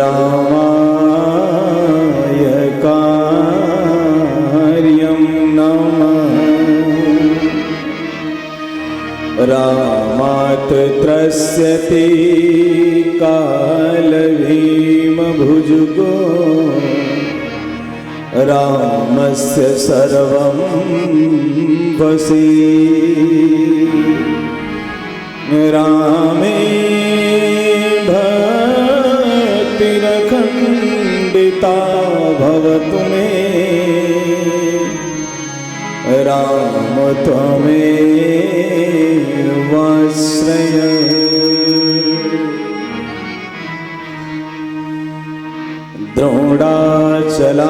रामाय कार्यं नमः। रामात् त्रस्यति कालभीमभुजगो रामस्य सर्वं वशी। रामे भक्तिरखण्डिता भवतु मे। राम त्वमेवाश्रय। द्रोणाचलानयन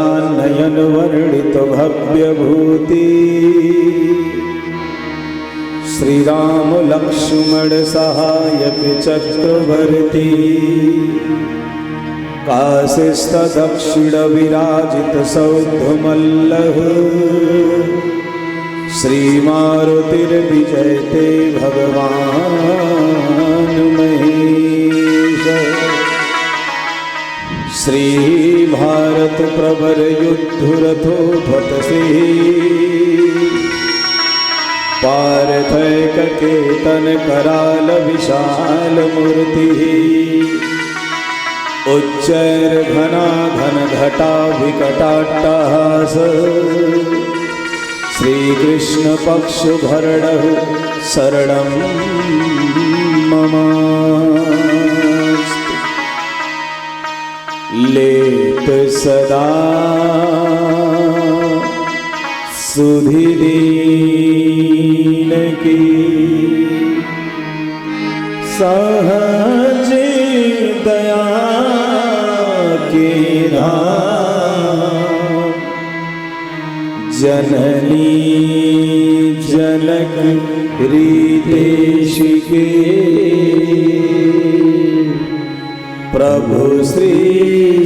वर्णित भव्यभूति श्री राम लक्ष्मण सहायक चक्रवर्ती। काशिस्थ दक्षिण विराजित सौधमल्लः श्री मारुतिर्विजयते भगवान महेश। श्री भारत प्रवर युद्धरथोपथ श्री पार्थैक केतन कराल विशाल मूर्ति। उच्चैर घना घन घटा विकटाट्टहास श्री कृष्ण पक्ष भरणः शरणं मम। लेत सदा सुधीदीन की सहज दया के धाम। जननी जनक रितेश के प्रभु श्री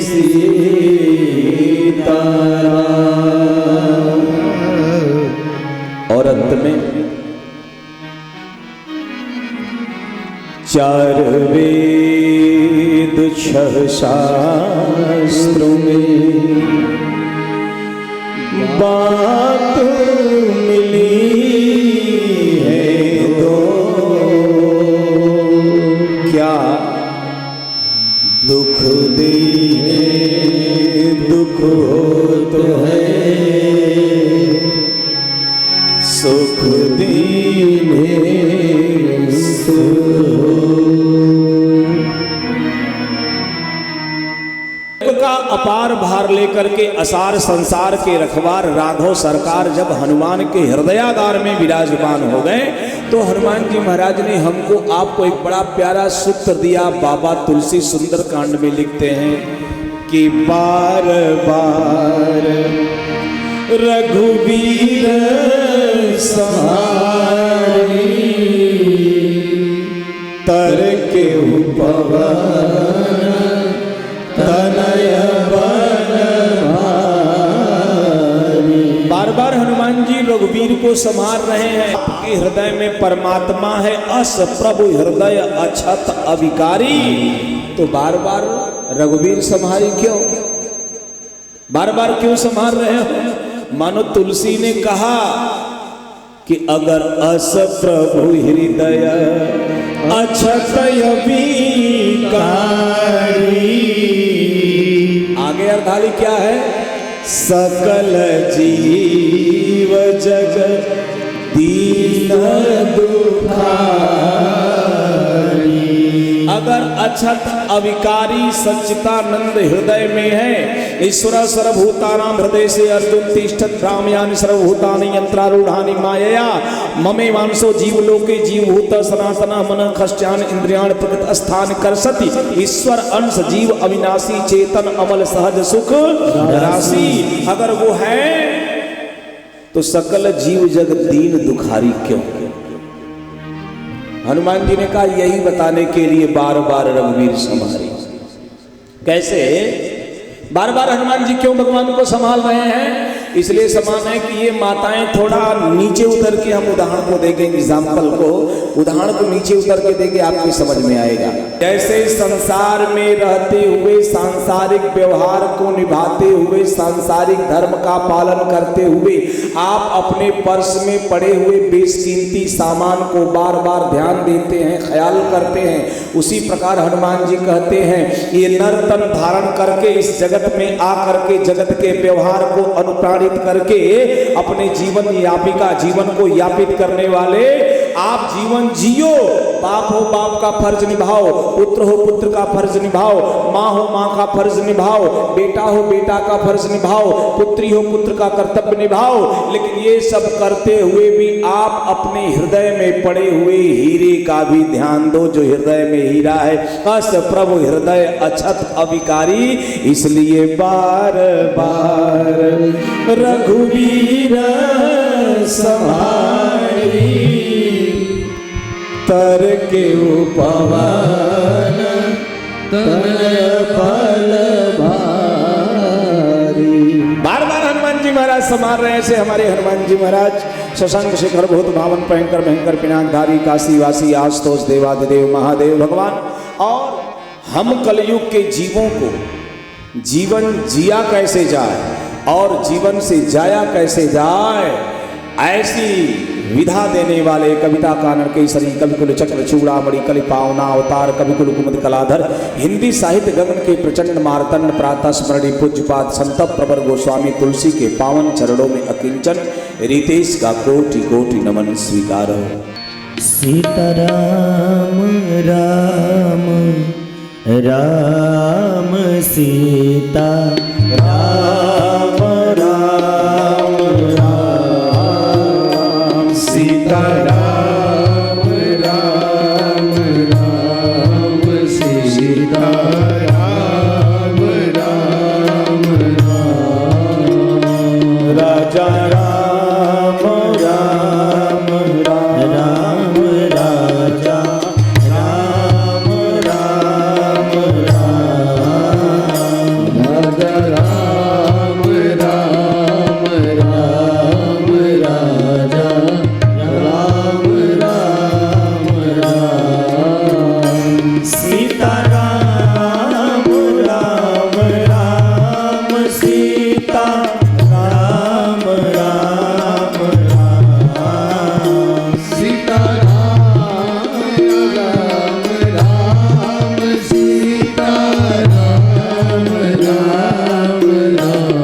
सीताराम। और अंत में चार वेद छह शास्त्रों में बात मिली है दो। क्या दुख दीने दुख होत है, सुख दीने सुख। का अपार भार लेकर के असार संसार के रखवार राघव सरकार जब हनुमान के हृदयागार में विराजमान हो गए तो हनुमान जी महाराज ने हमको आपको एक बड़ा प्यारा सूत्र दिया। बाबा तुलसी सुंदर कांड में लिखते हैं कि बार बार रघुवीर सहारी तर के उपवन तनय बलधारी। बार बार हनुमान जी रघुवीर को संभाल रहे हैं। आपके हृदय में परमात्मा है, अस प्रभु हृदय अछत अविकारी। तो बार बार रघुवीर संभाली क्यों? बार बार क्यों संभाल रहे हो? मानो तुलसी ने कहा कि अगर अस प्रभु हृदय अछत अविकारी। आगे अर्धाली क्या है? सकल जीव जग दीन दुखारी। अगर अछत अविकारी सच्चिदानंद हृदय में है। ईश्वर सर्वभूतानां हृदय से अर्जुन तिष्ठत भ्राम्यानि सर्वभूतानि यंत्रारूढ़ानि मायया ममे मानसो जीवलोके जीवभूत सनातन मन खश्चान इंद्रियाण प्रकृत स्थान करसति। ईश्वर अंश जीव अविनाशी चेतन अमल सहज सुख राशि। अगर वो है तो सकल जीव जग दीन दुखारी क्यों? हनुमान जी ने कहा यही बताने के लिए बार बार रघुवीर संभाली। कैसे? बार बार हनुमान जी क्यों भगवान को संभाल रहे हैं? इसलिए समान है कि ये माताएं थोड़ा नीचे उतर के हम उदाहरण को देखें, एग्जाम्पल को, उदाहरण को नीचे उतर के देखें, आपको समझ में आएगा। जैसे संसार में रहते हुए सांसारिक व्यवहार को निभाते हुए, सांसारिक धर्म का पालन करते हुए आप अपने पर्स में पड़े हुए बेशकीमती सामान को बार बार ध्यान देते हैं, ख्याल करते हैं, उसी प्रकार हनुमान जी कहते हैं ये नर तन धारण करके इस जगत में आकर के जगत के व्यवहार को अनुप्राणित करके अपने जीवन यापिका, जीवन को यापित करने वाले आप जीवन जियो। बाप हो बाप का फर्ज निभाओ, पुत्र हो पुत्र का फर्ज निभाओ, माँ हो माँ का फर्ज निभाओ, बेटा हो बेटा का फर्ज निभाओ, पुत्री हो पुत्र का कर्तव्य निभाओ। लेकिन ये सब करते हुए भी आप अपने हृदय में पड़े हुए हीरे का भी ध्यान दो, जो हृदय में हीरा है। अस प्रभु हृदय अछत अविकारी, इसलिए बार बार रघुवीर समारी तर के उपवन तन फल भारी। बार बार हनुमान जी महाराज संभाल रहे से हमारे हनुमान जी महाराज शशांक शिखर भूत भावन भयंकर भयंकर पिनाकधारी काशीवासी आशुतोष देवादिदेव महादेव भगवान। और हम कलयुग के जीवों को जीवन जिया कैसे जाए और जीवन से जाया कैसे जाए, ऐसी विधा देने वाले कविता कानन केसरी कविकुल चक्र चूड़ामणि कलि पावना अवतार कविकुल कुमुद कलाधर हिंदी साहित्य गगन के प्रचंड मार्तंड प्रातः स्मरणीय पूज्यपाद संत प्रवर गोस्वामी तुलसी के पावन चरणों में अकिंचन रितेश का कोटि कोटि नमन स्वीकार हो। सीताराम राम राम सीता राम राम राम सीता राम राम राम सीता राम राम राम राजा राम राम राम राजा राम राम राम राजा राम राम राम राजा राम राम राम सीता राम राम राम सीता राम राम राम सीता राम राम राम सीता राम राम राम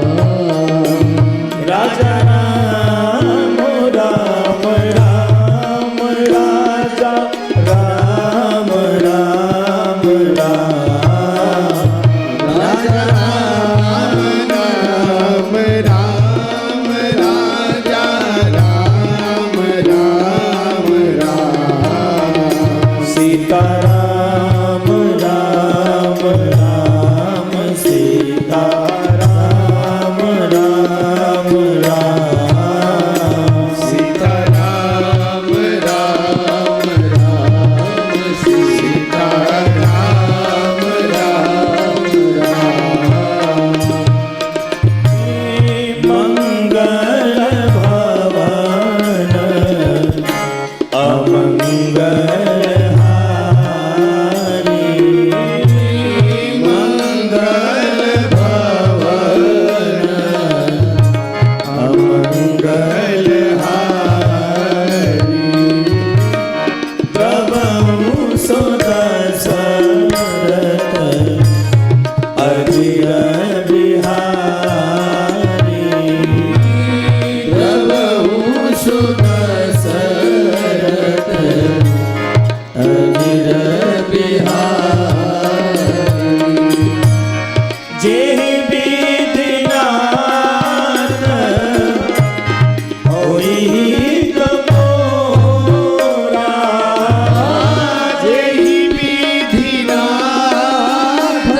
राजा राम राम राम राजा राम राम राम राजा राम राम राम राजा राम राम राम सीता राम राम राम सीता राम राम राम सीता राम राम राम सीता राम राम राम मंगल भवन अमंगल हारी मंगल भवन अमंगल हारी प्रभु सुदशरथ अजिर बिहारी प्रभु सुदशरथ अजिर बिहारी जेहि विधि नाथ होई तमोरा जेहि विधि नाथ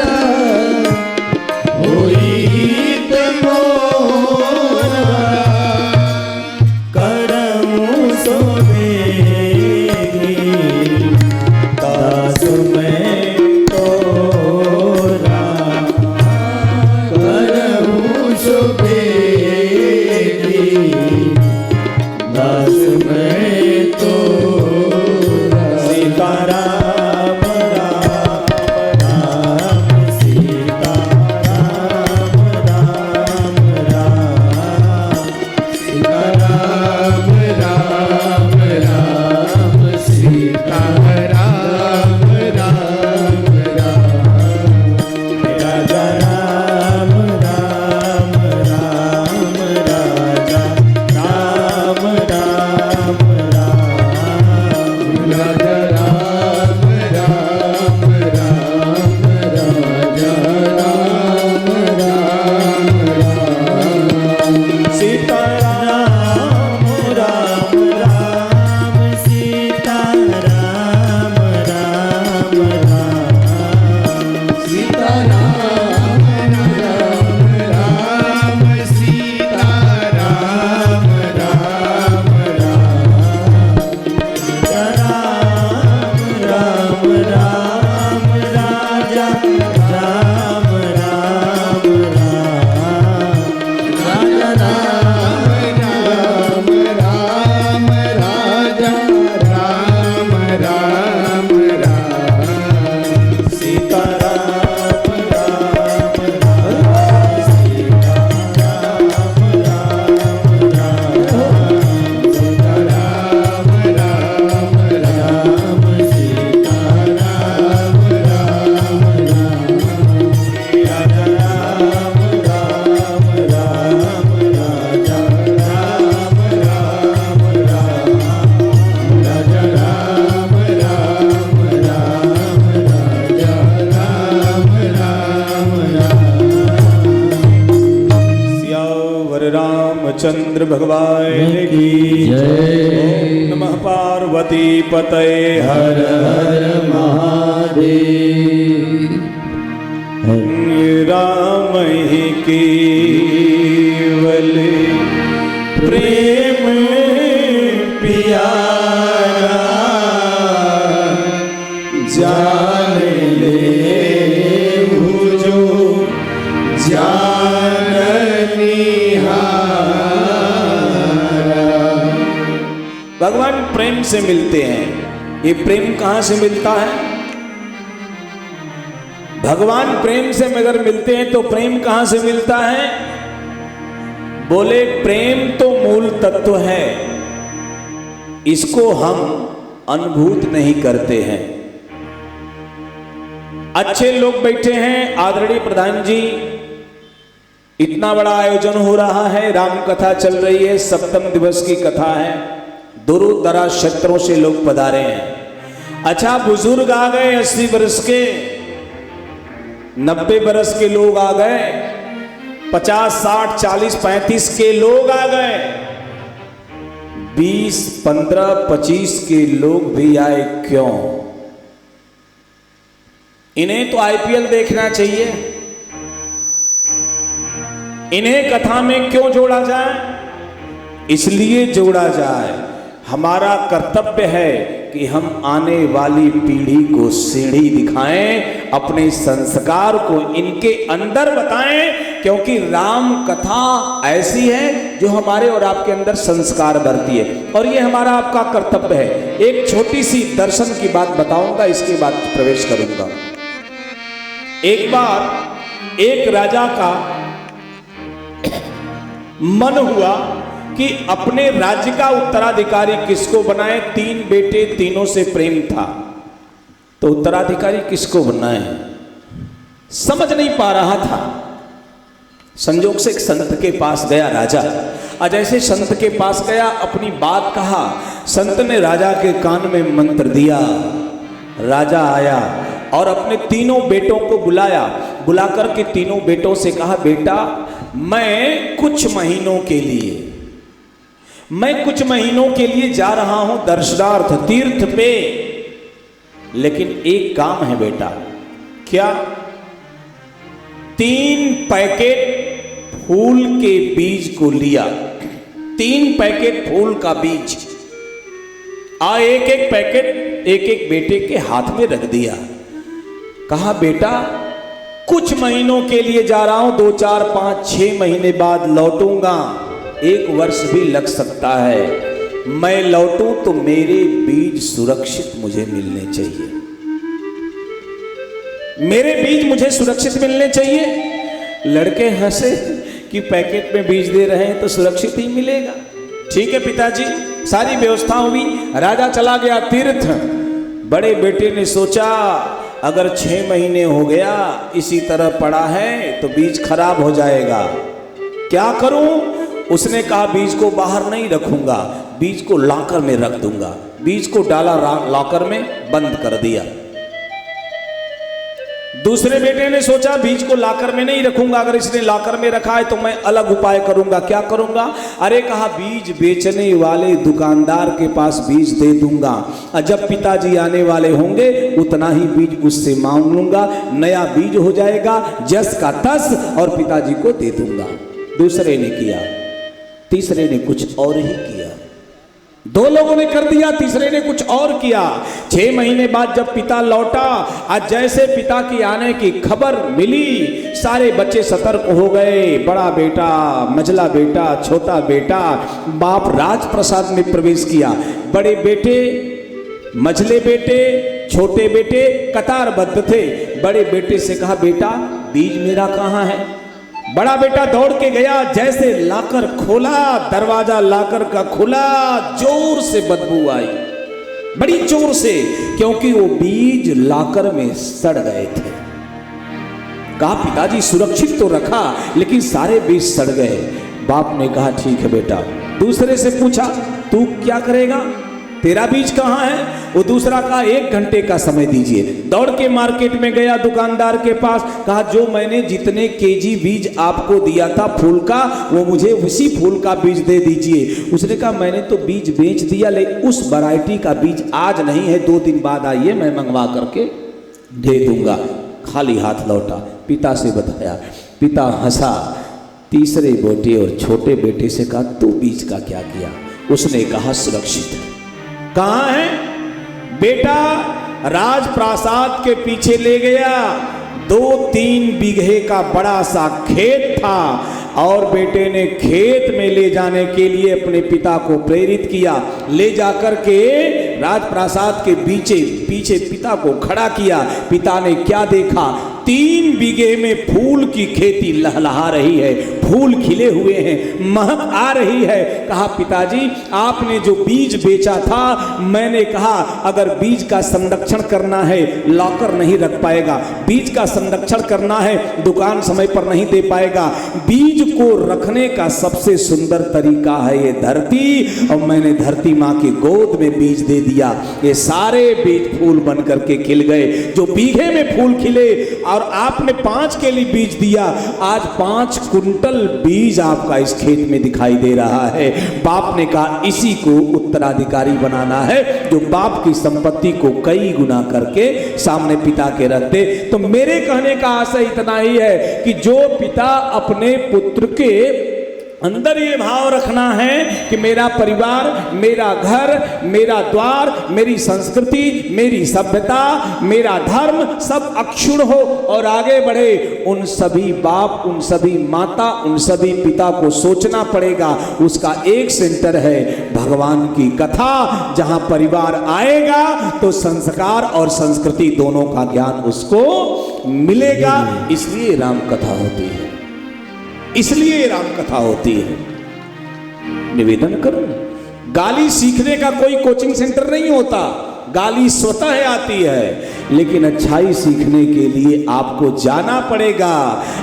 रामचंद्र भगवान की जय। ओम नमः पार्वती पतये हर हर महादेव। राम ही केवल प्रेम प्यारा जान ले जो जाननिहारा। भगवान प्रेम से मिलते हैं। ये प्रेम कहां से मिलता है? भगवान प्रेम से मगर मिलते हैं तो प्रेम कहां से मिलता है? बोले प्रेम तो मूल तत्व है, इसको हम अनुभूत नहीं करते हैं। अच्छे लोग बैठे हैं, आदरणीय प्रधान जी, इतना बड़ा आयोजन हो रहा है, राम कथा चल रही है, सप्तम दिवस की कथा है, दूर दराज क्षेत्रों से लोग पधारे हैं। अच्छा, बुजुर्ग आ गए 80 वर्ष के, 90 बरस के लोग आ गए, 50, 60, 40, 35 के लोग आ गए, 20, 15, 25 के लोग भी आए। क्यों? इन्हें तो आईपीएल देखना चाहिए। इन्हें कथा में क्यों जोड़ा जाए? इसलिए जोड़ा जाए, हमारा कर्तव्य है कि हम आने वाली पीढ़ी को सीढ़ी दिखाएं, अपने संस्कार को इनके अंदर बताएं, क्योंकि राम कथा ऐसी है जो हमारे और आपके अंदर संस्कार भरती है, और ये हमारा आपका कर्तव्य है। एक छोटी सी दर्शन की बात बताऊंगा, इसके बाद प्रवेश करूंगा। एक बार एक राजा का मन हुआ कि अपने राज्य का उत्तराधिकारी किसको बनाए। 3 बेटे, तीनों से प्रेम था, तो उत्तराधिकारी किसको बनाए समझ नहीं पा रहा था। संजोग से एक संत के पास गया राजा, और जैसे संत के पास गया, अपनी बात कहा, संत ने राजा के कान में मंत्र दिया। राजा आया और अपने तीनों बेटों को बुलाया, बुलाकर के तीनों बेटों से कहा, बेटा मैं कुछ महीनों के लिए जा रहा हूं दर्शनार्थ तीर्थ पे, लेकिन एक काम है बेटा। क्या? 3 पैकेट फूल के बीज को लिया, 3 पैकेट फूल का बीज, एक एक पैकेट एक एक बेटे के हाथ में रख दिया। कहा, बेटा कुछ महीनों के लिए जा रहा हूं, 2, 4, 5, 6 महीने बाद लौटूंगा, 1 वर्ष भी लग सकता है। मैं लौटूं तो मेरे बीज सुरक्षित मुझे मिलने चाहिए, मेरे बीज मुझे सुरक्षित मिलने चाहिए। लड़के हंसे कि पैकेट में बीज दे रहे हैं तो सुरक्षित ही मिलेगा। ठीक है पिताजी, सारी व्यवस्था हुई, राजा चला गया तीर्थ। बड़े बेटे ने सोचा, अगर 6 महीने हो गया इसी तरह पड़ा है तो बीज खराब हो जाएगा, क्या करूं? उसने कहा, बीज को बाहर नहीं रखूंगा, बीज को लॉकर में रख दूंगा। बीज को डाला लॉकर में, बंद कर दिया। दूसरे बेटे ने सोचा, बीज को लॉकर में नहीं रखूंगा, अगर इसने लॉकर में रखा है तो मैं अलग उपाय करूंगा। क्या करूंगा? अरे कहा, बीज बेचने वाले दुकानदार के पास बीज दे दूंगा, और जब पिताजी आने वाले होंगे उतना ही बीज उससे मांग लूंगा, नया बीज हो जाएगा, जस का तस, और पिताजी को दे दूंगा। दूसरे ने किया, तीसरे ने कुछ और ही किया। 2 लोगों ने कर दिया, तीसरे ने कुछ और किया। 6 महीने बाद जब पिता लौटा, आज जैसे पिता की आने की खबर मिली, सारे बच्चे सतर्क हो गए। बड़ा बेटा, मझला बेटा, छोटा बेटा, बाप राजप्रसाद में प्रवेश किया। बड़े बेटे, मझले बेटे, छोटे बेटे कतारबद्ध थे। बड़े बेटे से कहा, बेटा बीज मेरा कहाँ है? बड़ा बेटा दौड़ के गया, जैसे लाकर खोला, दरवाजा लाकर का खुला, जोर से बदबू आई, बड़ी जोर से, क्योंकि वो बीज लाकर में सड़ गए थे। कहा, पिताजी सुरक्षित तो रखा, लेकिन सारे बीज सड़ गए। बाप ने कहा, ठीक है बेटा। दूसरे से पूछा, तू क्या करेगा? तेरा बीज कहाँ है? वो दूसरा कहा 1 घंटे का समय दीजिए। दौड़ के मार्केट में गया दुकानदार के पास, कहा जो मैंने जितने केजी बीज आपको दिया था फूल का, वो मुझे उसी फूल का बीज दे दीजिए। उसने कहा मैंने तो बीज बेच दिया, लेकिन उस वैरायटी का बीज आज नहीं है, 2 दिन बाद आइए मैं मंगवा करके दे दूंगा। खाली हाथ लौटा, पिता से बताया, पिता हंसा। तीसरे बेटे और छोटे बेटे से कहा तू बीज का क्या किया? उसने कहा सुरक्षित है। कहाँ है? बेटा राजप्रासाद के पीछे ले गया। 2-3 बीघे का बड़ा सा खेत था और बेटे ने खेत में ले जाने के लिए अपने पिता को प्रेरित किया। ले जाकर के राजप्रासाद के पीछे पिता को खड़ा किया। पिता ने क्या देखा? 3 बीघे में फूल की खेती लहलहा रही है, फूल खिले हुए हैं, महक आ रही है। कहा पिताजी आपने जो बीज बेचा था, मैंने कहा अगर बीज का संरक्षण करना है लॉकर नहीं रख पाएगा, बीज का संरक्षण करना है दुकान समय पर नहीं दे पाएगा, बीज को रखने का सबसे सुंदर तरीका है ये धरती, और मैंने धरती माँ की गोद में बीज दे दिया। ये सारे बीज फूल बन करके खिल गए। जो बीघे में फूल खिले और आपने 5 के लिए बीज दिया, आज 5 कुंटल बीज आपका इस खेत में दिखाई दे रहा है। बाप ने कहा इसी को उत्तराधिकारी बनाना है, जो बाप की संपत्ति को कई गुना करके सामने पिता के रख दे। तो मेरे कहने का आशय इतना ही है कि जो पिता अपने पुत्र के अंदर ये भाव रखना है कि मेरा परिवार, मेरा घर, मेरा द्वार, मेरी संस्कृति, मेरी सभ्यता, मेरा धर्म सब अक्षुण्ण हो और आगे बढ़े, उन सभी बाप, उन सभी माता, उन सभी पिता को सोचना पड़ेगा। उसका एक सेंटर है भगवान की कथा। जहां परिवार आएगा तो संस्कार और संस्कृति दोनों का ज्ञान उसको मिलेगा। इसलिए राम कथा होती है, इसलिए राम कथा होती है। निवेदन करूं, गाली सीखने का कोई कोचिंग सेंटर नहीं होता, गाली स्वतः आती है, लेकिन अच्छाई सीखने के लिए आपको जाना पड़ेगा।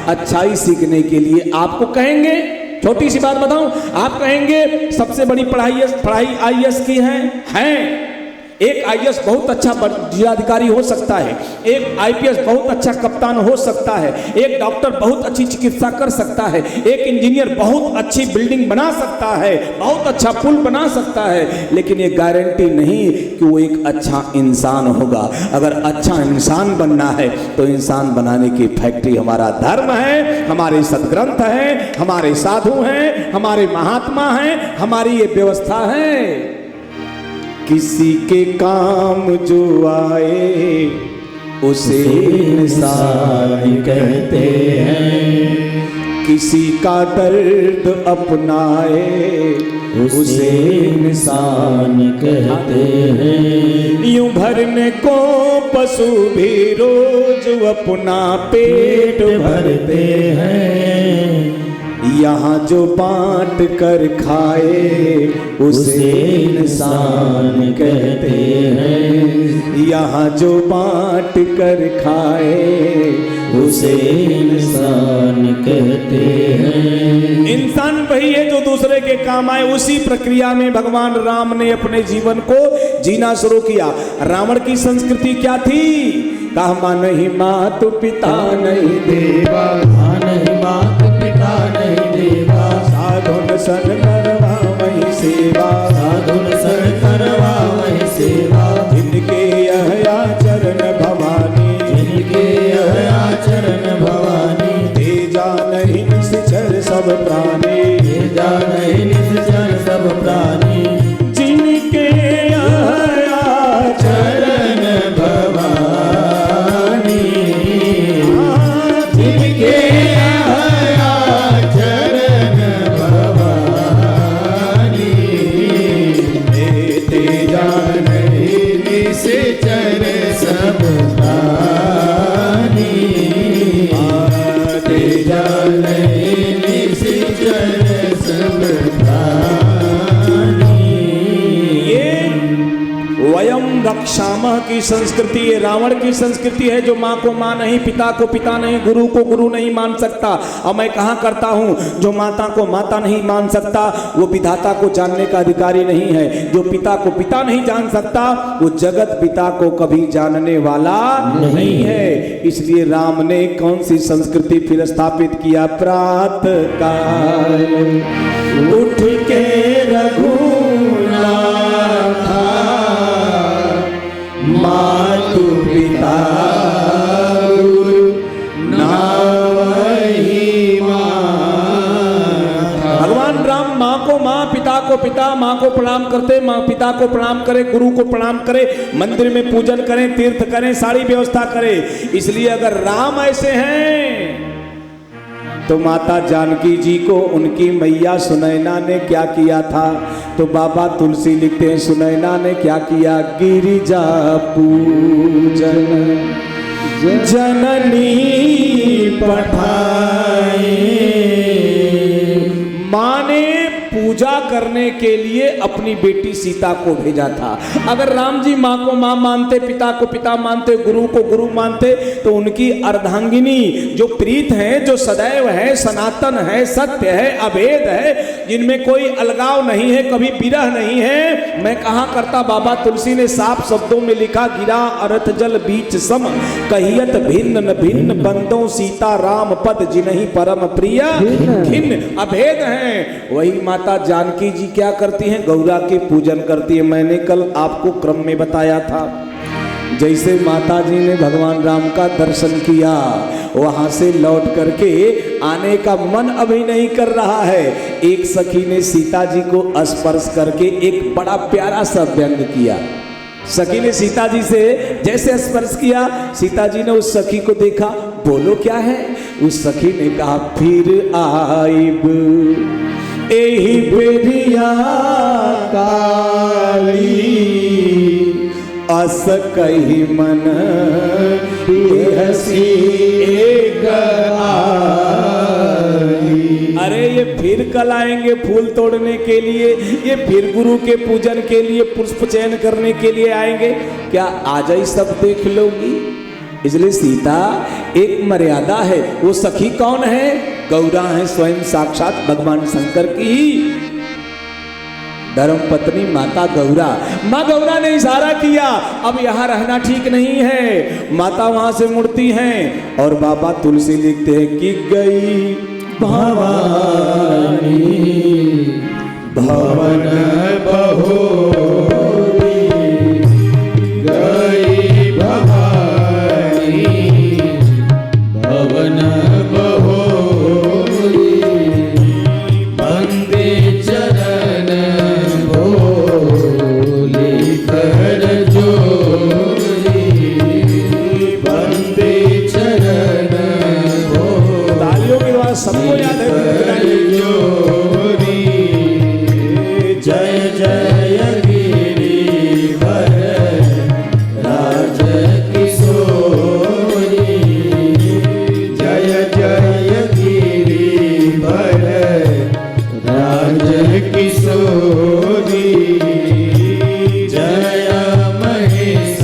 अच्छाई सीखने के लिए आपको कहेंगे, छोटी सी बात बताऊं, आप कहेंगे सबसे बड़ी पढ़ाई आईएएस की है। एक आईएएस बहुत अच्छा जिलाधिकारी हो सकता है, एक आईपीएस बहुत अच्छा कप्तान हो सकता है, एक डॉक्टर बहुत अच्छी चिकित्सा कर सकता है, एक इंजीनियर बहुत अच्छी बिल्डिंग बना सकता है, बहुत अच्छा पुल बना सकता है, लेकिन ये गारंटी नहीं कि वो एक अच्छा इंसान होगा। अगर अच्छा इंसान बनना है तो इंसान बनाने की फैक्ट्री हमारा धर्म है, हमारे सदग्रंथ हैं, हमारे साधु हैं, हमारे महात्मा हैं, हमारी ये व्यवस्था है। किसी के काम जो आए उसे इंसान कहते हैं, किसी का दर्द अपनाए उसे इंसान कहते हैं। यूं भरने को पशु भी रोज अपना पेट भरते हैं, यहाँ जो बांट कर खाए उसे इंसान कहते हैं, यहाँ जो बांट कर खाए उसे इंसान कहते हैं। इंसान वही है जो दूसरे के काम आए। उसी प्रक्रिया में भगवान राम ने अपने जीवन को जीना शुरू किया। रावण की संस्कृति क्या थी? कहा नहीं मात पिता नहीं देवा, नहीं मात पिता नहीं देवा, साधुन सन करवा वही सेवा, साधुन सन करवा वही सेवा, जिनके यह आचरण भवानी, जिनके यह आचरण भवानी, तेजा नहीं निश्चर सब प्राणी, तेजा नहीं निश्चर सब प्राणी, जिनके यह आचरण भवानी, जिनके क्षामह की संस्कृति, ये रावण की संस्कृति है, जो माँ को माँ नहीं, पिता को पिता नहीं, गुरु को गुरु नहीं मान सकता। और मैं कहाँ करता हूँ, जो माता को माता नहीं मान सकता वो विधाता को जानने का अधिकारी नहीं है, जो पिता को पिता नहीं जान सकता वो जगत पिता को कभी जानने वाला नहीं है। इसलिए राम ने कौन सी संस्कृति फिर स्थापित किया, प्रातः काल उठ के रघुनाथा मातु पिता गुरु नावहि माता। भगवान राम माँ को माँ, पिता को पिता, माँ को प्रणाम करते, माँ पिता को प्रणाम करे, गुरु को प्रणाम करे, मंदिर में पूजन करें, तीर्थ करें, सारी व्यवस्था करें। इसलिए अगर राम ऐसे हैं तो माता जानकी जी को उनकी मैया सुनैना ने क्या किया था, तो बाबा तुलसी लिखते हैं सुनैना ने क्या किया, गिरिजा पूजन जननी पठाई। माँ ने पूजा करने के लिए अपनी बेटी सीता को भेजा था। अगर राम जी माँ को माँ मानते, पिता को पिता मानते, गुरु को गुरु मानते, तो उनकी अर्धांगिनी जो प्रीत है, जो सदैव है, सनातन है, सत्य है, अभेद है, जिनमें कोई अलगाव नहीं है, कभी विरह नहीं है। मैं कहाँ करता, बाबा तुलसी ने साफ शब्दों में लिखा, गिरा अर्थ जल बीच सम कहियत भिन्न न भिन्न बंदों सीता राम पद जिन्हीं परम प्रिय खिन्न। अभेद हैं। वही माता जानकी जी क्या करती हैं, गौरा के पूजन करती है। मैंने कल आपको क्रम में बताया था, जैसे माता जी ने भगवान राम का दर्शन किया, वहां से लौट करके आने का मन अभी नहीं कर रहा है। एक सखी ने सीता जी को स्पर्श करके एक बड़ा प्यारा सा व्यंग किया। सखी ने सीता जी से जैसे स्पर्श किया, सीता जी ने उस सखी को देखा, बोलो क्या है। उस सखी ने कहा, फिर आइब एही बेरिया काली अस कही मन हसी एक आली। अरे ये फिर कल आएंगे फूल तोड़ने के लिए, ये फिर गुरु के पूजन के लिए, पुष्प चयन करने के लिए आएंगे, क्या आज ही सब देख लोगी। इसलिए सीता एक मर्यादा है। वो सखी कौन है, गौरा है, स्वयं साक्षात भगवान शंकर की धर्म पत्नी माता गौरा। माँ गौरा ने इशारा किया, अब यहाँ रहना ठीक नहीं है। माता वहां से मुड़ती हैं और बाबा तुलसी लिखते हैं कि गई भवानी भवन बहोरी, गई भवानी भवन बहोरी, बंदे चरण भोली कर जोरी, बंदे चरण भोली। तालियों के द्वारा सबको याद है जोरी, जय जय गिरिवर राज किशोरी, जय जय गिरिवर राज किशोरी, जय महेश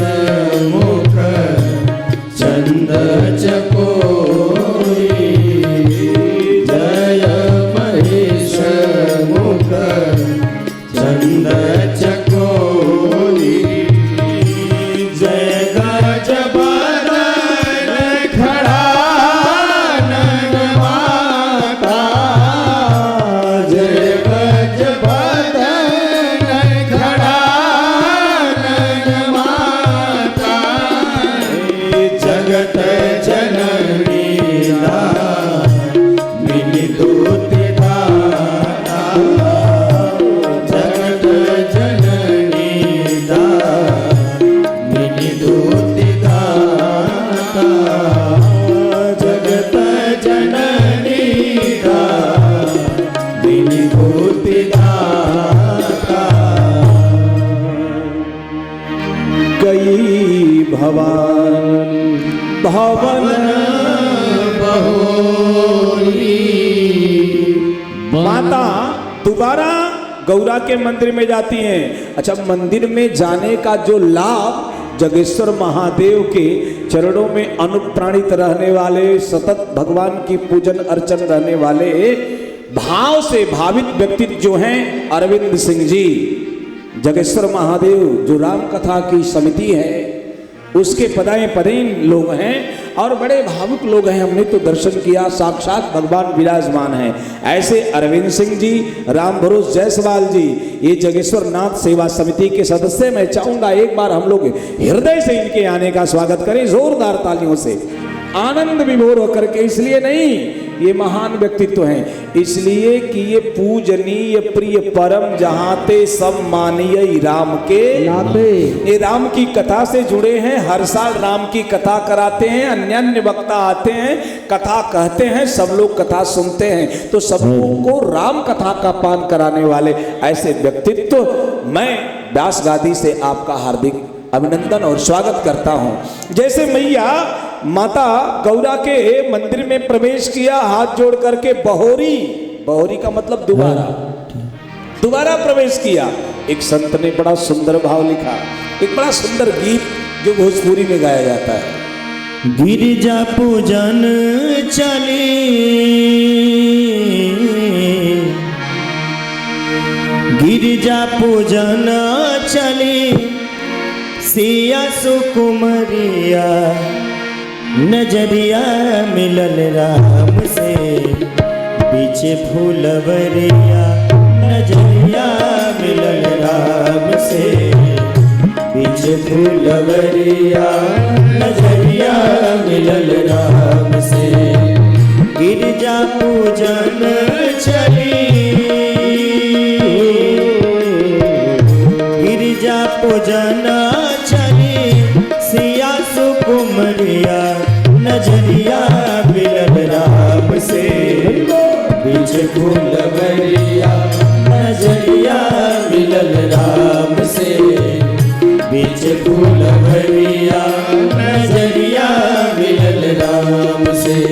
मुख चंद चकोरी, जय महेश मुख चंद चकोरी, जय गज बदन खड़ा नन माता, जय गज बदन खड़ा नन माता, जगत जननी मिनी दूत दाता, जगत जननी मिनी दूत दाता, जगत जननी मिनी दूत दाता। गई भवान भवन बहोरी, माता दोबारा गौरा के मंदिर में जाती हैं। अच्छा, मंदिर में जाने का जो लाभ, जगेश्वर महादेव के चरणों में अनुप्राणित रहने वाले, सतत भगवान की पूजन अर्चन रहने वाले भाव से भावित व्यक्ति जो हैं अरविंद सिंह जी, जगेश्वर महादेव जो राम कथा की समिति है उसके पदाएं लोग हैं और बड़े भावुक लोग हैं। हमने तो दर्शन किया, साक्षात भगवान विराजमान हैं। ऐसे अरविंद सिंह जी, राम भरोस जायसवाल जी, ये जगेश्वर नाथ सेवा समिति के सदस्य। मैं चाहूंगा एक बार हम लोग हृदय से इनके आने का स्वागत करें, जोरदार तालियों से, आनंद विभोर होकर के। इसलिए नहीं ये महान व्यक्तित्व हैं, इसलिए कि ये पूजनीय प्रिय परम जहाते सब मानिय राम के नाते, ये राम की कथा से जुड़े हैं। हर साल राम की कथा कराते हैं, अन्य वक्ता आते हैं, कथा कहते हैं, सब लोग कथा सुनते हैं। तो सबको राम कथा का पान कराने वाले ऐसे व्यक्तित्व, मैं व्यास गादी से आपका हार्दिक अभिनंदन और स्वागत करता हूं। जैसे मैया माता गौरा के मंदिर में प्रवेश किया, हाथ जोड़ करके बहोरी का मतलब दोबारा प्रवेश किया। एक संत ने बड़ा सुंदर भाव लिखा, एक बड़ा सुंदर गीत जो भोजपुरी में गाया जाता है। गिरिजा पूजन चली, गिरिजा पूजन चली, सिया सुकुमरिया, नजरिया मिलल राम से, पीछे फूलवरिया, नजरिया मिलल राम से, पीछे फूलवरिया, नजरिया मिलल राम से। गिरिजा पूजन चली, गिरिजा पूजन चली, सिया सुकुमरिया, नजरिया मिलल राम से, बीच फूलवरिया, नजरिया मिलल राम से, बीच फूलवरिया, नजरिया मिलल राम से।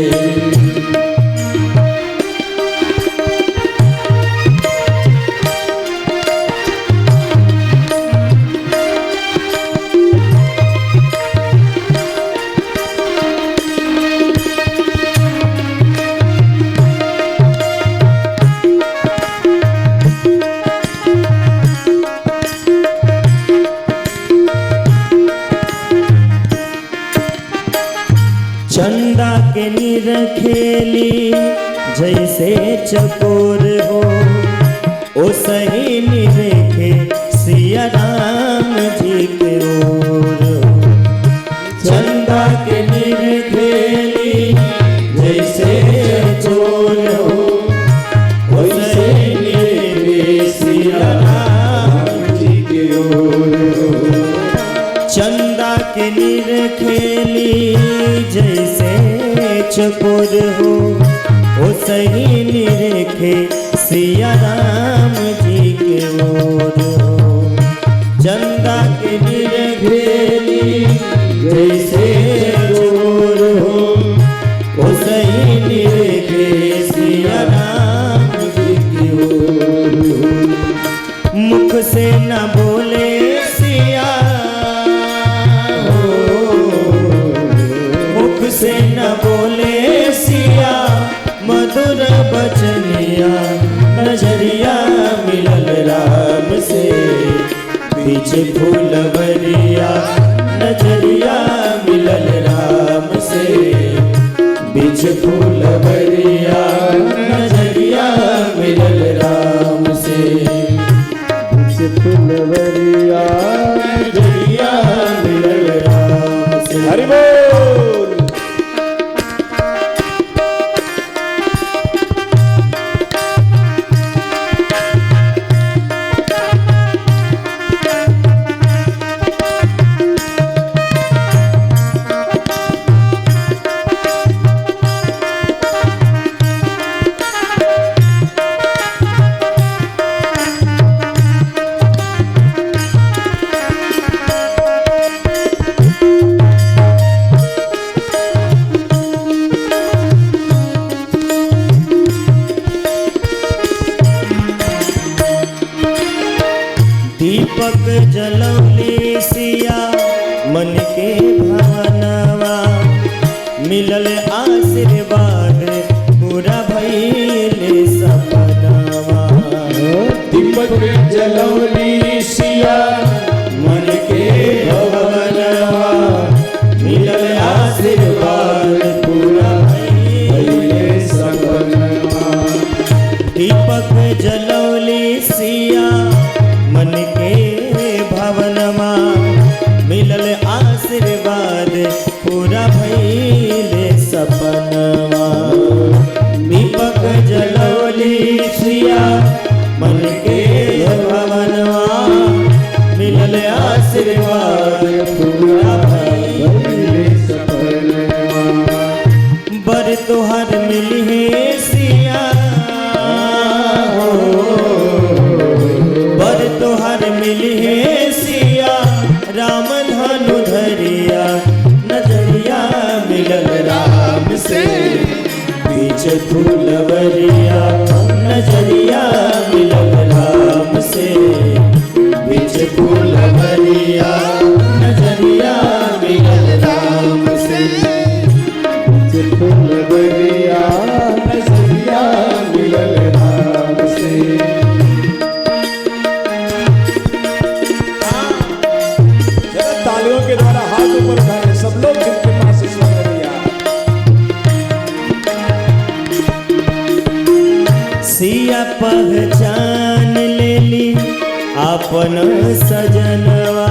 चंदा के निरखेली जैसे चकोर हो, ओ सही निरखे सिया राम जी के ओर। चंदा के निरखेली जैसे चोर हो, ओ सही निरखे सिया राम जी के ओर। चंदा के निरखेली जैसे चकोर हो, ओ सही निरखे सिया राम जी के ओर। चंदा के निरखेली जैसे चकोर हो, ओ सही निरखे सिया राम जी के ओर। मुख से न बोले सिया, से न बोले सिया, मधुर बचनिया, नजरिया मिलल राम से, पीछे फूलवरिया, नजरिया मिलल राम से, पीछे फूलवरिया, नजरिया मिलल राम से, पीछे फूलवरिया, नजरिया मिलल राम से। हरि बोल। मिली है सिया बर तोहर मिली है सिया राम धनु धरिया नजरिया मिलल राम से बीच फूलवरिया नजरिया मिलल राम से बीच फूलवरिया नजरिया मिलल राम से बीच फूलवरिया नजरिया मिलल राम से। जरा तालियों के द्वारा हाथ ऊपर उठाए सब लोग जिनके पास ईश्वर दिया। सिया पहचान लेली अपन सजनवा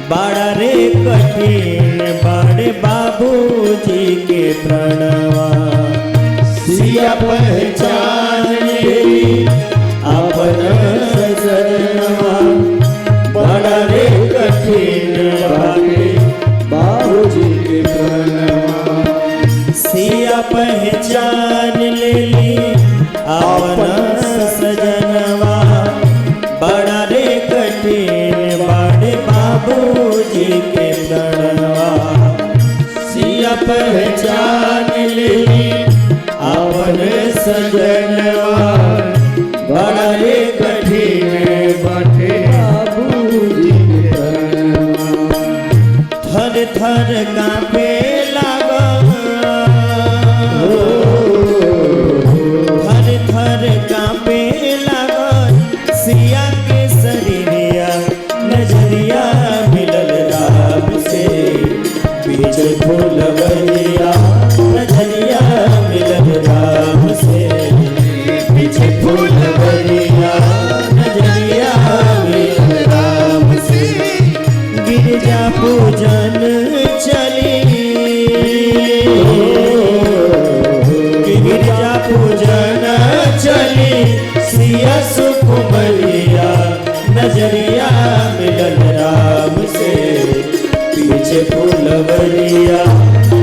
बड़ा रे कठिन बड़े बाबूजी के प्रणवा सिया पहचान लेली अपन सजनवा बड़ा रे कठिन बड़े बाबूजी के प्रणवा सिया पहचान लेली अपन सजनवा बड़ा रे कठिन बड़े बाबूजी के प्रणवा सिया पहचान लेली अपन सजनवा बड़ा रे कठिन बड़े बाबूजी के प्रणवा थर थर कांपे लागल थर थर कांपे लागल सिया के शरीरिया नजरिया मिलल राम से बीच फूलवरिया नजरिया मिलल राम से बीच फूलवरिया नजरिया मिलल राम से गिरजा पूजन चली गिरजा पूजन चली सिया सुकुमरिया नजरिया मिलल राम से पीछे फूलवरिया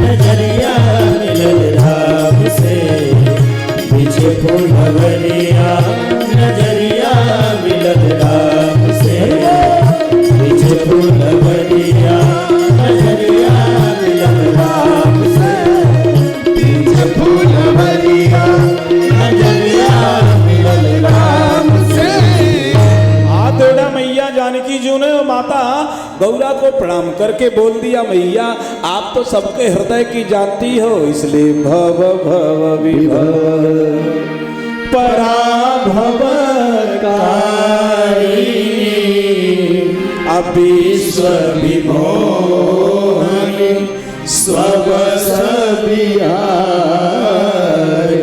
नजरिया मिलल राम से पीछे फूलवरिया नजरिया मिलल राम से पीछे फूलवरिया नजरिया मिलल राम से पीछे फूलवरिया नजरिया मिलल राम से। आदोड़ा मैया जानकी जी ने माता गौरा को प्रणाम करके बोल दिया, मैया आप तो सबके हृदय की जानती हो, इसलिए भव भव विभव पराभव कारी अविश्व विमोहन स्ववश बिहारी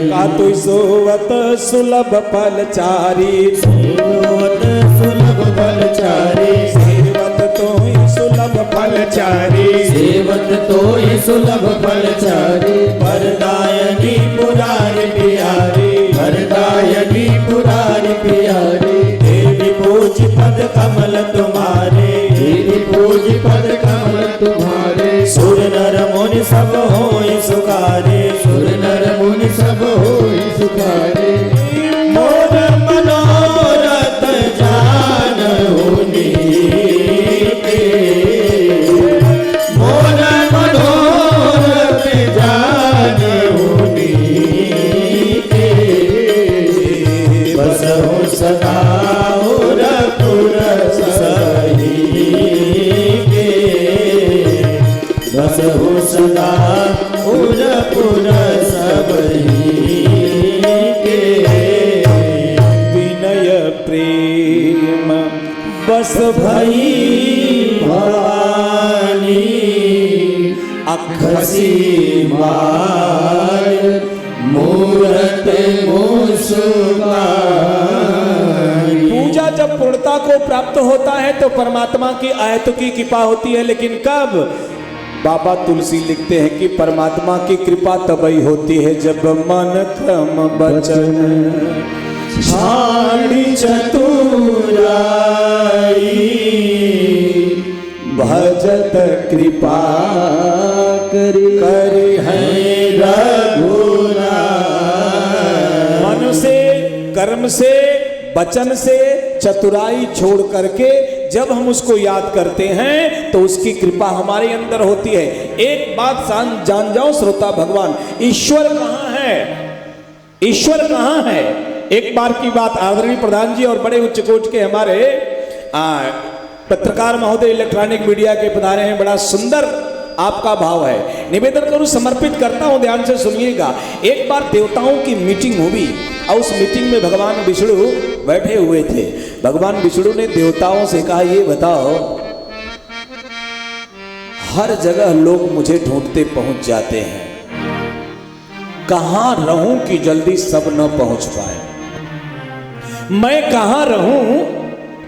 का तु सोवत सुलभ फलचारी सोवत सुलभ फलचारी सेवत तो सुलभ फलचारी सेवत तो सुलभ फलचारी वरदायनी पुरारी प्यारी वरदायनी पुरारी प्यारी देवी पूज पद कमल तुम्हारे देवी पूज पद कमल तुम्हारे सुर नर मुनि सब होई सुखारे सुर नर मुनि सब होई सुखारे मोर मनोरथ जानहुनी के मोर मनोरथ जानहुनी के बसहु सदा और पुरस सही के बसहु सदा और पुरस सही के विनय प्रेम बस भई भवानी अखसी मार मूरत मुस्कान। पूजा जब पूर्णता को प्राप्त होता है तो परमात्मा की आयत की कृपा होती है, लेकिन कब? बाबा तुलसी लिखते हैं कि परमात्मा की कृपा तभी होती है जब मन क्रम वचन छाड़ी चतुराई भजत कृपा करी करी है रघुराई। कर्म से, वचन से, चतुराई छोड़ करके जब हम उसको याद करते हैं तो उसकी कृपा हमारे अंदर होती है। एक बात जान जाओ श्रोता भगवान, ईश्वर कहाँ है? ईश्वर कहाँ है? एक बार की बात, आदरणीय प्रधान जी और बड़े उच्च कोट के हमारे पत्रकार महोदय इलेक्ट्रॉनिक मीडिया के पधारे हैं, बड़ा सुंदर आपका भाव है, निवेदन करूं, समर्पित करता हूं, ध्यान से सुनिएगा। एक बार देवताओं की मीटिंग हुई और उस मीटिंग में भगवान विष्णु बैठे हुए थे। भगवान विष्णु ने देवताओं से कहा, ये बताओ, हर जगह लोग मुझे ढूंढते पहुंच जाते हैं, कहां रहूं कि जल्दी सब न पहुंच पाए? मैं कहां रहूं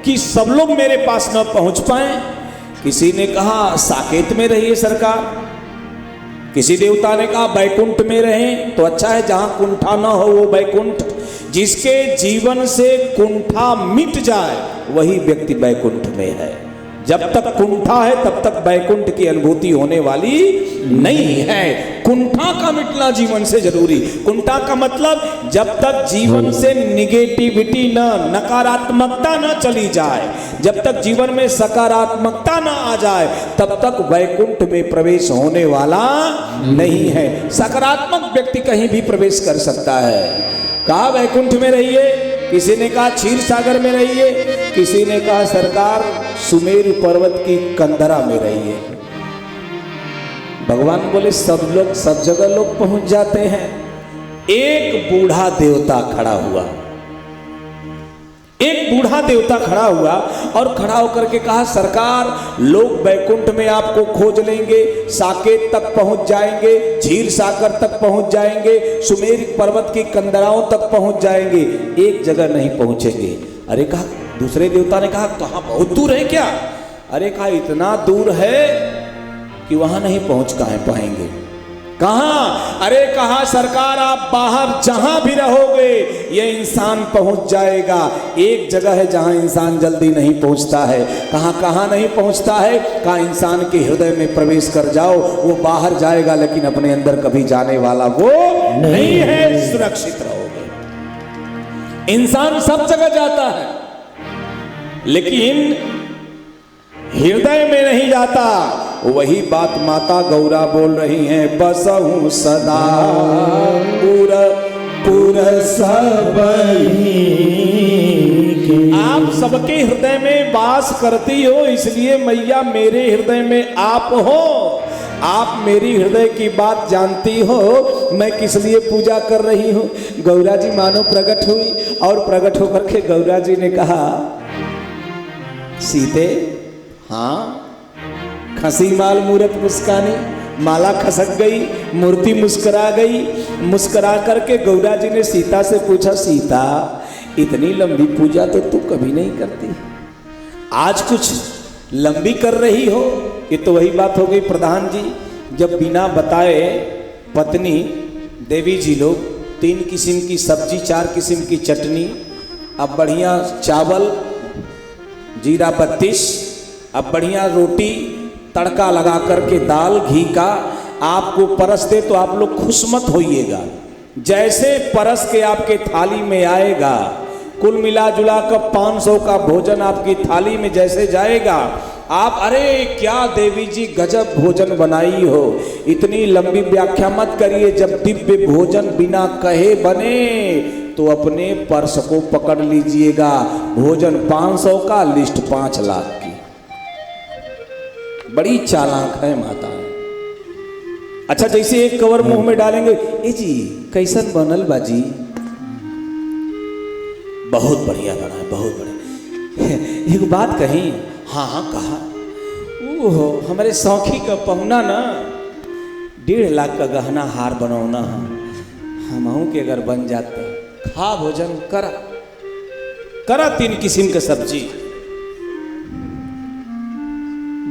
कि सब लोग मेरे पास न पहुंच पाए? किसी ने कहा साकेत में रहिए सरकार, किसी देवता ने कहा बैकुंठ में रहें तो अच्छा है, जहां कुंठा न हो वो बैकुंठ। जिसके जीवन से कुंठा मिट जाए वही व्यक्ति बैकुंठ में है। जब तक कुंठा है तब तक बैकुंठ की अनुभूति होने वाली नहीं है। कुंठा का मिटना जीवन से जरूरी। कुंठा का मतलब जब तक जीवन से निगेटिविटी न, नकारात्मकता न चली जाए, जब तक जीवन में सकारात्मकता न आ जाए, तब तक बैकुंठ में प्रवेश होने वाला नहीं है। सकारात्मक व्यक्ति कहीं भी प्रवेश कर सकता है। कहा बैकुंठ में रहिए, किसी ने कहा क्षीर सागर में रहिए, किसी ने कहा सरकार सुमेरु पर्वत की कंदरा में रहिए। भगवान बोले सब लोग सब जगह लोग पहुंच जाते हैं। एक बूढ़ा देवता खड़ा हुआ, एक बूढ़ा देवता खड़ा हुआ और खड़ा होकर के कहा सरकार लोग बैकुंठ में आपको खोज लेंगे, साकेत तक पहुंच जाएंगे, क्षीर सागर तक पहुंच जाएंगे, सुमेर पर्वत की कंदराओं तक पहुंच जाएंगे, एक जगह नहीं पहुंचेंगे। अरे कहा, दूसरे देवता ने कहा कहां, बहुत दूर है क्या? अरे कहा इतना दूर है कि वहां नहीं पहुंच पाएंगे। कहां? अरे कहा सरकार आप बाहर जहां भी रहोगे ये इंसान पहुंच जाएगा। एक जगह है जहां इंसान जल्दी नहीं पहुंचता है। कहां नहीं पहुंचता है? कहा इंसान के हृदय में प्रवेश कर जाओ, वो बाहर जाएगा लेकिन अपने अंदर कभी जाने वाला वो नहीं है। सुरक्षित रहोगे। इंसान सब जगह जाता है लेकिन हृदय में नहीं जाता। वही बात माता गौरा बोल रही हैं, बसहु सदा पुर सबही। आप सबके हृदय में वास करती हो, इसलिए मैया मेरे हृदय में आप हो। आप मेरी हृदय की बात जानती हो, मैं किस लिए पूजा कर रही हूं। गौरा जी मानो प्रकट हुई और प्रकट होकर के गौरा जी ने कहा सीते, हाँ खसी माल मूरत मुस्कानी, माला खसक गई, मूर्ति मुस्कुरा गई। मुस्कुरा करके गौरा जी ने सीता से पूछा, सीता इतनी लंबी पूजा तो तू कभी नहीं करती, आज कुछ लंबी कर रही हो। ये तो वही बात हो गई प्रधान जी, जब बिना बताए पत्नी देवी जी लोग 3 किस्म की सब्जी, 4 किस्म की चटनी, अब बढ़िया चावल जीरा 32, अब बढ़िया रोटी तड़का लगा करके दाल घी का आपको परस दे तो आप लोग खुश मत होइएगा। जैसे परस के आपके थाली में आएगा, कुल मिला जुला कर 500 का भोजन आपकी थाली में जैसे जाएगा, आप अरे क्या देवी जी गजब भोजन बनाई हो। इतनी लंबी व्याख्या मत करिए। जब दिव्य भोजन बिना कहे बने तो अपने पर्स को पकड़ लीजिएगा। भोजन 500 का, लिस्ट 5 लाख की। बड़ी चालाक है माता। अच्छा जैसे एक कवर मुंह में डालेंगे, ए जी कैसन बनल बाजी, बहुत बढ़िया बना है, बहुत बढ़िया। एक बात कही, हाँ कहा, ओहो हमारे सौखी का पहुना ना 1.5 लाख का गहना हार बनौना है, हमहू के अगर बन जाता, खा भोजन करा 3 किस्म का सब्जी।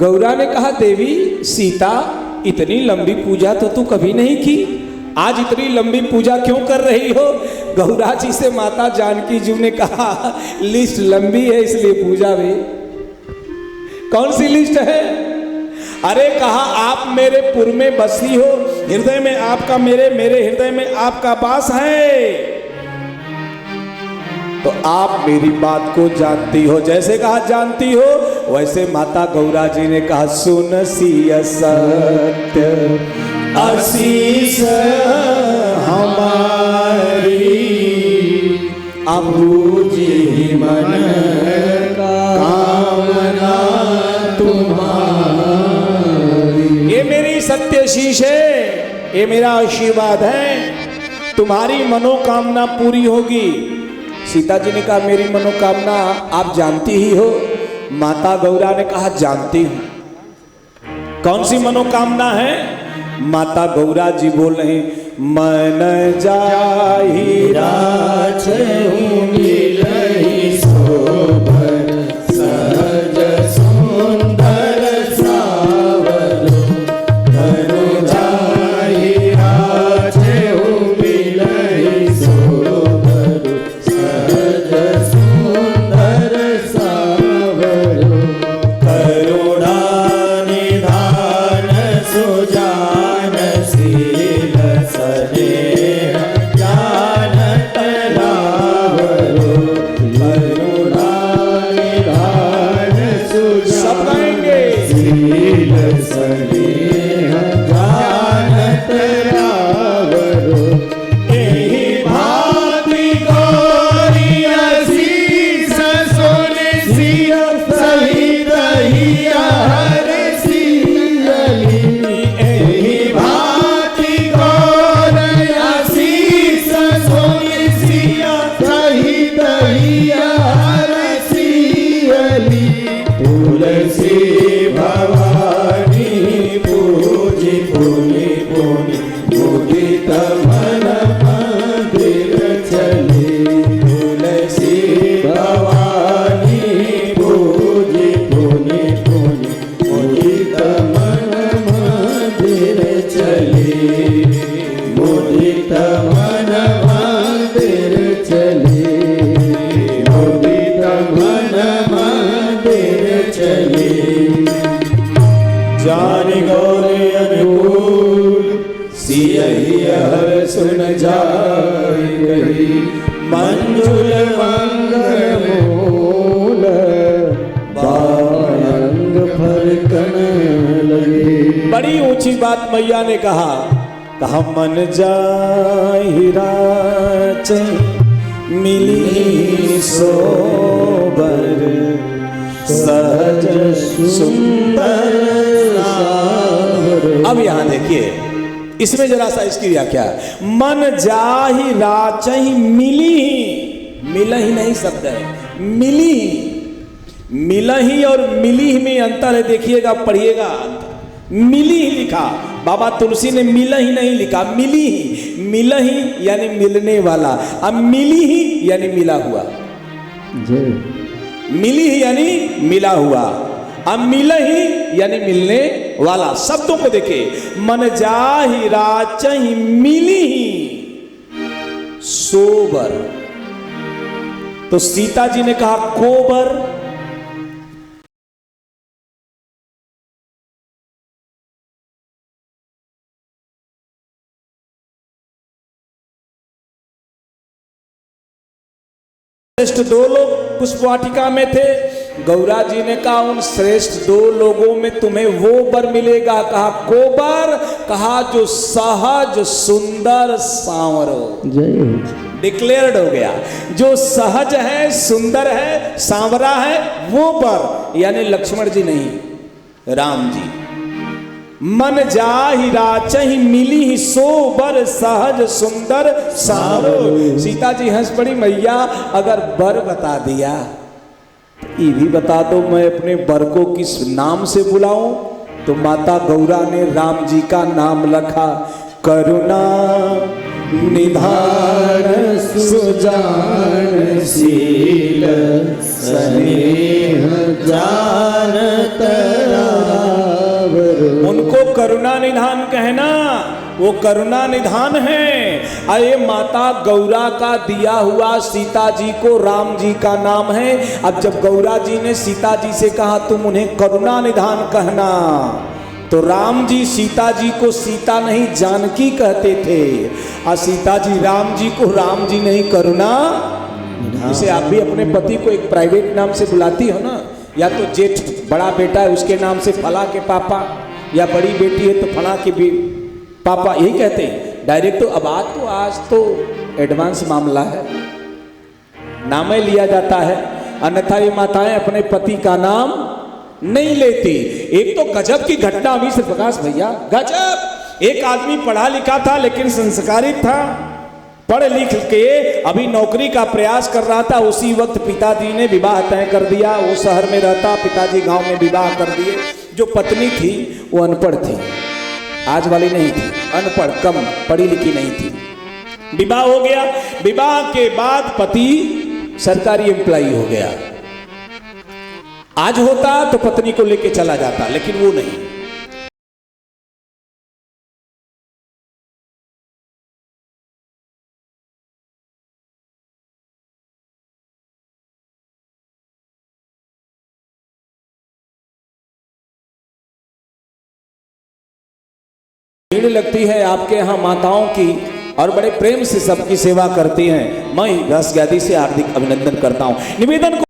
गौरा ने कहा देवी सीता इतनी लंबी पूजा तो तू कभी नहीं की, आज इतनी लंबी पूजा क्यों कर रही हो। गौरा जी से माता जानकी जी ने कहा लिस्ट लंबी है इसलिए पूजा भी। कौन सी लिस्ट है? अरे कहा आप मेरे पुर में बसी हो, हृदय में आपका, मेरे हृदय में आपका वास है। तो आप मेरी बात को जानती हो। जैसे कहा जानती हो, वैसे माता गौरा जी ने कहा सुन सिय सत्य आशीष हमारी बूझी मन कामना तुम्हारी। ये मेरी सत्य शीश है, ये मेरा आशीर्वाद है, तुम्हारी मनोकामना पूरी होगी। सीता जी ने कहा मेरी मनोकामना आप जानती ही हो। माता गौरा ने कहा जानती हूं। कौन सी मनोकामना है? माता गौरा जी बोल रहे मन जाहि राचहु मिलहि शोभन सहज सुंदर सावरो। धनु जाहि राचहु मिलहि शोभन सहज सुंदर सावरो। करुणा निधान सुजान शील स्नेह जानत लावरो। करुणा निधान सब सुजान गाएंगे। शील स्नेह जानत लावरो। एहि भांति गौरी असीस सुन सिय सहित हिया हरसियली। एहि भांति गौरी असीस सुन सिय सहित हिया हरसियली। तुलसी भवानी पूजी पुनि पुनि मुदित मन मंदिर चली। तुलसी भवानी पूजी पुनि पुनि मुदित मन मंदिर चली। मुदित मन मंदिर चली। मुदित मन मंदिर चली। जानि गौरी अनुकूल सियहि हर सुन जाय गई। मंजुल मंगल मूल बारंग फरकन लगे। बड़ी ऊंची बात मैया ने कहा मन जाहि राचै मिली सोबर सहज सुंदर सावरो। अब यहां देखिए, इसमें जरा सा इसकी व्याख्या। मन जाहि राचहि मिली, मिलहि नहीं शब्द है, मिली। मिलहि और मिली में अंतर है, देखिएगा पढ़िएगा। मिली ही लिखा, बाबा तुलसी ने मिलहि नहीं लिखा, मिली ही। मिलहि यानी मिलने वाला, अब मिली ही यानी मिला हुआ। मिली ही यानी मिला हुआ, अब मिलहि यानी मिलने वाला। शब्दों को देखे, मन जाहि राचहि मिली सोबर। तो सीता जी ने कहा कोबर। श्रेष्ठ दो लोग पुष्प वाटिका में थे। गौरा जी ने कहा उन श्रेष्ठ दो लोगों में तुम्हें वो वर मिलेगा। कहा कोबर, कहा जो सहज सुंदर सांवरो। डिक्लेयर्ड हो गया, जो सहज है, सुंदर है, सांवरा है, वो वर। यानी लक्ष्मण जी नहीं, राम जी। मन जाहि राचहि मिली ही सोबर सहज सुंदर सांवरो। सीता जी हंस पड़ी, मैया अगर वर बता दिया तो ये भी बता दो मैं अपने वर को किस नाम से बुलाऊं। तो माता गौरा ने राम जी का नाम रखा करुणा निधान सुजान शील स्नेह जानत लावरो। उनको करुणा निधान कहना, वो करुणा निधान है। अरे माता गौरा का दिया हुआ सीता जी को राम जी का नाम है। अब जब गौरा जी ने सीता जी से कहा तुम उन्हें करुणा निधान कहना, तो राम जी सीता जी को सीता नहीं जानकी कहते थे, और सीता जी राम जी को राम जी नहीं करुणा जैसे आप भी अपने पति को एक प्राइवेट नाम से बुलाती हो ना, या तो जेठ बड़ा बेटा है उसके नाम से फला के पापा, या बड़ी बेटी है तो फला के भी पापा, यही कहते हैं डायरेक्ट। तो अब आज तो एडवांस मामला है, नाम लिया जाता है, अन्यथा ये माताएं अपने पति का नाम नहीं लेती। एक तो गजब की घटना हुई श्री प्रकाश भैया, गजब। एक आदमी पढ़ा लिखा था लेकिन संस्कारित था, पढ़ लिख के अभी नौकरी का प्रयास कर रहा था, उसी वक्त पिताजी ने विवाह तय कर दिया। वो शहर में रहता, पिताजी गांव में विवाह कर दिए। जो पत्नी थी वो अनपढ़ थी, आज वाली नहीं थी, अनपढ़, कम पढ़ी लिखी नहीं थी। विवाह हो गया, विवाह के बाद पति सरकारी एम्प्लॉई हो गया। आज होता तो पत्नी को लेके चला जाता, लेकिन वो नहीं। भीड़ लगती है आपके यहाँ माताओं की और बड़े प्रेम से सबकी सेवा करती हैं। मैं रस ज्ञाति से हार्दिक अभिनंदन करता हूं। निवेदन